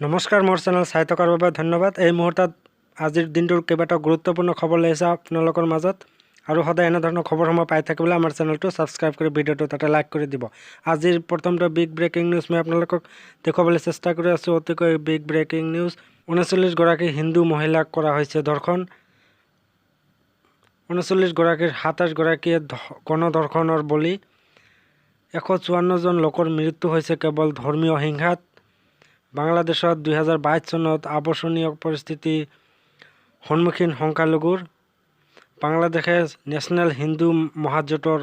নমস্কাৰ, মোৰ চেনেল চাই থকাৰ বাবে ধন্যবাদ। এই মুহূৰ্তত আজিৰ দিনটোৰ কেইবাটাও গুৰুত্বপূৰ্ণ খবৰ লৈ আহিছে আপোনালোকৰ মাজত। আৰু সদায় এনেধৰণৰ খবৰসমূহ পাই থাকিবলৈ আমাৰ চেনেলটো ছাবস্ক্ৰাইব কৰি ভিডিঅ'টো তাতে লাইক কৰি দিব। আজিৰ প্ৰথমটো বিগ ব্ৰেকিং নিউজ মই আপোনালোকক দেখুৱাবলৈ চেষ্টা কৰি আছোঁ। অতিকৈ বিগ ব্ৰেকিং নিউজ। 39গৰাকী হিন্দু মহিলাক কৰা হৈছে ধৰ্ষণ। 39গৰাকীৰ 27গৰাকীয়ে গণধৰ্ষণৰ বলি। 154 জন লোকৰ মৃত্যু হৈছে কেৱল ধৰ্মীয় হিংসাত। বাংলাদেশত 2022 চনত আৱশ্যনীয় পৰিস্থিতি সন্মুখীন সংখ্যালঘুৰ। বাংলাদেশে নেশ্যনেল হিন্দু মহাজোঁটৰ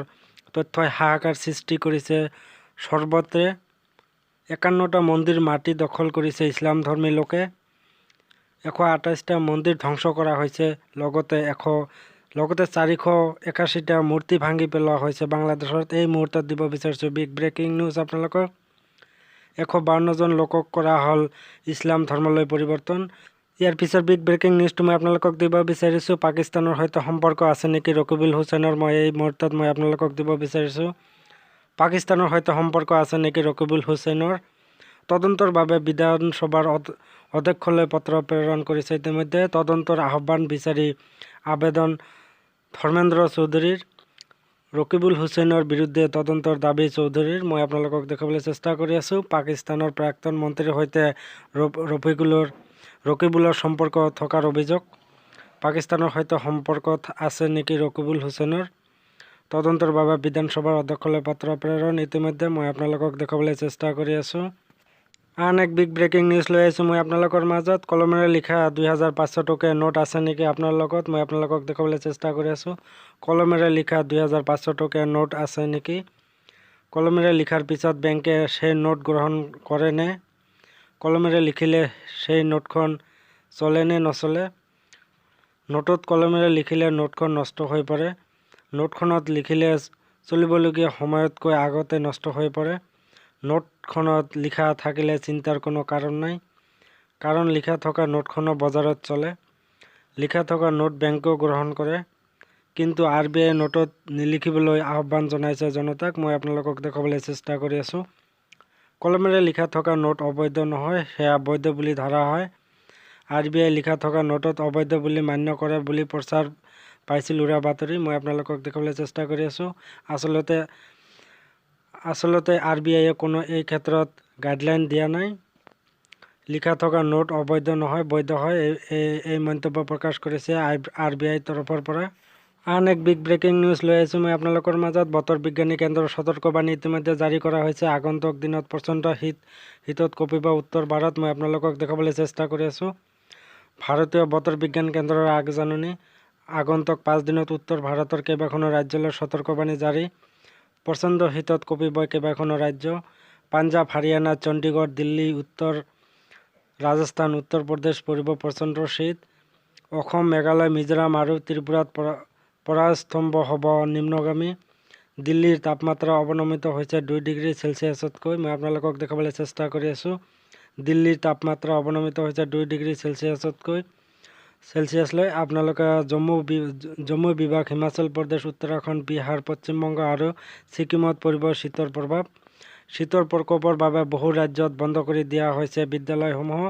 তথ্যই হাহাকাৰ সৃষ্টি কৰিছে সৰ্বত্ৰে। 51টা মন্দিৰ মাটি দখল কৰিছে ইছলামধৰ্মী লোকে। 128টা মন্দিৰ ধ্বংস কৰা হৈছে। লগতে 481টা মূৰ্তি ভাঙি পেলোৱা হৈছে বাংলাদেশত। এই মুহূৰ্তত দিব বিচাৰিছোঁ বিগ ব্ৰেকিং নিউজ আপোনালোকক। 152 জন লোকক কৰা হ'ল ইছলাম ধৰ্মলৈ পৰিৱৰ্তন। ইয়াৰ পিছৰ বিগ ব্ৰেকিং নিউজটো মই আপোনালোকক দিব বিচাৰিছোঁ। পাকিস্তানৰ সৈতে সম্পৰ্ক আছে নেকি ৰকিবুল হুছেইনৰ, এই মুহূৰ্তত মই আপোনালোকক দিব বিচাৰিছোঁ। পাকিস্তানৰ সৈতে সম্পৰ্ক আছে নেকি ৰকিবুল হুছেইনৰ। তদন্তৰ বাবে বিধানসভাৰ অধ্যক্ষলৈ পত্ৰ প্ৰেৰণ কৰিছে ইতিমধ্যে। তদন্তৰ আহ্বান বিচাৰি আবেদন ধৰ্মেন্দ্ৰ চৌধুৰীৰ। ৰকিবুল হুছেইনৰ বিৰুদ্ধে তদন্তৰ দাবী চৌধুৰীৰ। মই আপোনালোকক দেখাবলৈ চেষ্টা কৰি আছোঁ। পাকিস্তানৰ প্ৰাক্তন মন্ত্ৰীৰ সৈতে ৰকিবুলৰ সম্পৰ্ক থকাৰ অভিযোগ। পাকিস্তানৰ সৈতে সম্পৰ্কত আছে নেকি ৰকিবুল হুছেইনৰ। তদন্তৰ বাবে বিধানসভাৰ অধ্যক্ষলৈ পত্ৰ প্ৰেৰণ ইতিমধ্যে মই আপোনালোকক দেখাবলৈ চেষ্টা কৰি আছোঁ। আন এক বিগ ব্ৰেকিং নিউজ লৈ আহিছোঁ মই আপোনালোকৰ মাজত। কলমেৰে লিখা 2500 টকীয়া নোট আছে নেকি আপোনাৰ লগত, মই আপোনালোকক দেখাবলৈ চেষ্টা কৰি আছোঁ। কলমেৰে লিখা 2500 টকীয়া নোট আছে নেকি। কলমেৰে লিখাৰ পিছত বেংকে সেই নোট গ্ৰহণ কৰেনে। কলমেৰে লিখিলে সেই নোটখন চলে নে নচলে। নোটত কলমেৰে লিখিলে নোটখন নষ্ট হৈ পৰে। নোটখনত লিখিলে চলিবলগীয়া সময়তকৈ আগতে নষ্ট হৈ পৰে। নোটখনত লিখা থাকিলে চিন্তাৰ কোনো কাৰণ নাই, কাৰণ লিখা থকা নোটখনো বজাৰত চলে। লিখা থকা নোট বেংকেও গ্ৰহণ কৰে। কিন্তু RBI নোটত নিলিখিবলৈ আহ্বান জনাইছে জনতাক। মই আপোনালোকক দেখাবলৈ চেষ্টা কৰি আছোঁ। কলমেৰে লিখা থকা নোট অবৈধ নহয়, সেয়া বৈধ বুলি ধৰা হয়। RBI লিখা থকা নোটত অবৈধ বুলি মান্য কৰে বুলি প্ৰচাৰ পাইছিল উৰা বাতৰি। মই আপোনালোকক দেখাবলৈ চেষ্টা কৰি আছোঁ। আচলতে RBIয়ে কোনো এই ক্ষেত্ৰত গাইডলাইন দিয়া নাই। লিখা থকা নোট অবৈধ নহয়, বৈধ হয়, এই মন্তব্য প্ৰকাশ কৰিছে RBI তৰফৰ পৰা। আন এক বিগ ব্ৰেকিং নিউজ লৈ আহিছোঁ মই আপোনালোকৰ মাজত। বতৰ বিজ্ঞানী কেন্দ্ৰৰ সতৰ্কবাণী ইতিমধ্যে জাৰি কৰা হৈছে। আগন্তুক দিনত প্ৰচণ্ড শীতত কঁপিব উত্তৰ ভাৰত। মই আপোনালোকক দেখাবলৈ চেষ্টা কৰি আছোঁ। ভাৰতীয় বতৰ বিজ্ঞান কেন্দ্ৰৰ আগজাননী। আগন্তুক 5 দিনত উত্তৰ ভাৰতৰ কেইবাখনো ৰাজ্যলৈ সতৰ্কবাণী জাৰি। প্ৰচণ্ড শীতত কঁপিব কেইবাখনো ৰাজ্য। পাঞ্জাৱ, হাৰিয়ানা, চণ্ডীগড়, দিল্লী, উত্তৰ ৰাজস্থান, উত্তৰ প্ৰদেশ পৰিব প্ৰচণ্ড শীত। অসম, মেঘালয়, মিজোৰাম আৰু ত্ৰিপুৰাত পৰাস্তম্ভ হ'ব নিম্নগামী। দিল্লীৰ তাপমাত্ৰা অৱনমিত হৈছে 2 ডিগ্ৰী চেলছিয়াছতকৈ। মই আপোনালোকক দেখাবলৈ চেষ্টা কৰি আছোঁ। দিল্লীৰ তাপমাত্ৰা অৱনমিত হৈছে 2 ডিগ্ৰী চেলছিয়াছলৈ। আপোনালোকে জম্মু বিভাগ, হিমাচল প্ৰদেশ, উত্তৰাখণ্ড, বিহাৰ, পশ্চিমবংগ আৰু ছিকিমত পৰিব শীতৰ প্ৰভাৱ। শীতৰ প্ৰকোপৰ বাবে বহু ৰাজ্যত বন্ধ কৰি দিয়া হৈছে বিদ্যালয়সমূহ।